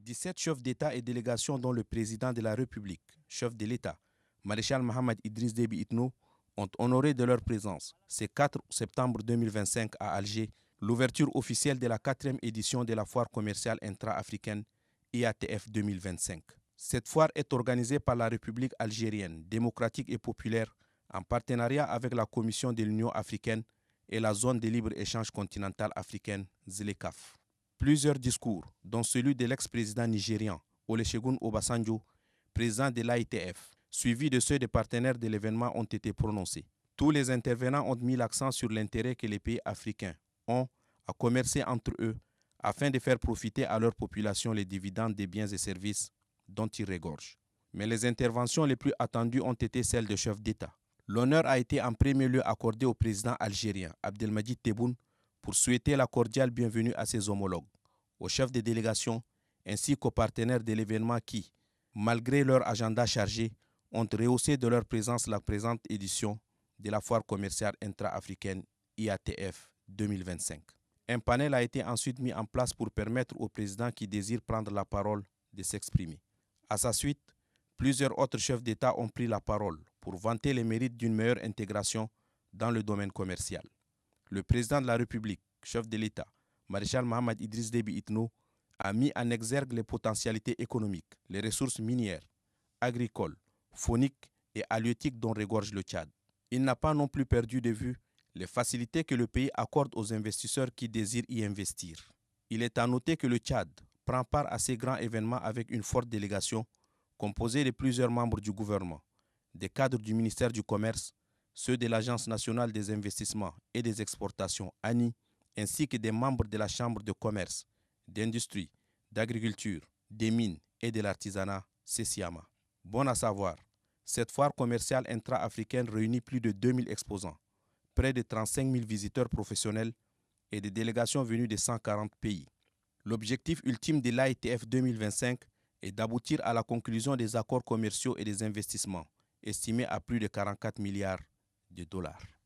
17 chefs d'État et délégations dont le président de la République, chef de l'État, maréchal Mohamed Idriss Déby Itno, ont honoré de leur présence, ce 4 septembre 2025 à Alger, l'ouverture officielle de la 4e édition de la foire commerciale intra-africaine IATF 2025. Cette foire est organisée par la République algérienne, démocratique et populaire, en partenariat avec la Commission de l'Union africaine et la Zone de libre-échange continentale africaine, ZLECAf. Plusieurs discours, dont celui de l'ex-président nigérian Olusegun Obasanjo, président de l'AITF, suivis de ceux des partenaires de l'événement, ont été prononcés. Tous les intervenants ont mis l'accent sur l'intérêt que les pays africains ont à commercer entre eux afin de faire profiter à leur population les dividendes des biens et services dont ils regorgent. Mais les interventions les plus attendues ont été celles de chefs d'État. L'honneur a été en premier lieu accordé au président algérien Abdelmadjid Tebboune pour souhaiter la cordiale bienvenue à ses homologues, aux chefs de délégation ainsi qu'aux partenaires de l'événement qui, malgré leur agenda chargé, ont rehaussé de leur présence la présente édition de la foire commerciale intra-africaine IATF 2025. Un panel a été ensuite mis en place pour permettre aux présidents qui désirent prendre la parole de s'exprimer. À sa suite, plusieurs autres chefs d'État ont pris la parole pour vanter les mérites d'une meilleure intégration dans le domaine commercial. Le président de la République, chef de l'État, maréchal Mohamed Idriss Déby Itno, a mis en exergue les potentialités économiques, les ressources minières, agricoles, fauniques et halieutiques dont regorge le Tchad. Il n'a pas non plus perdu de vue les facilités que le pays accorde aux investisseurs qui désirent y investir. Il est à noter que le Tchad prend part à ces grands événements avec une forte délégation composée de plusieurs membres du gouvernement, des cadres du ministère du Commerce, ceux de l'Agence nationale des investissements et des exportations ANI, ainsi que des membres de la Chambre de commerce, d'industrie, d'agriculture, des mines et de l'artisanat CECIAMA. Bon à savoir, cette foire commerciale intra-africaine réunit plus de 2000 exposants, près de 35 000 visiteurs professionnels et des délégations venues de 140 pays. L'objectif ultime de l'AITF 2025 est d'aboutir à la conclusion des accords commerciaux et des investissements, estimés à plus de 44 milliards de dollars.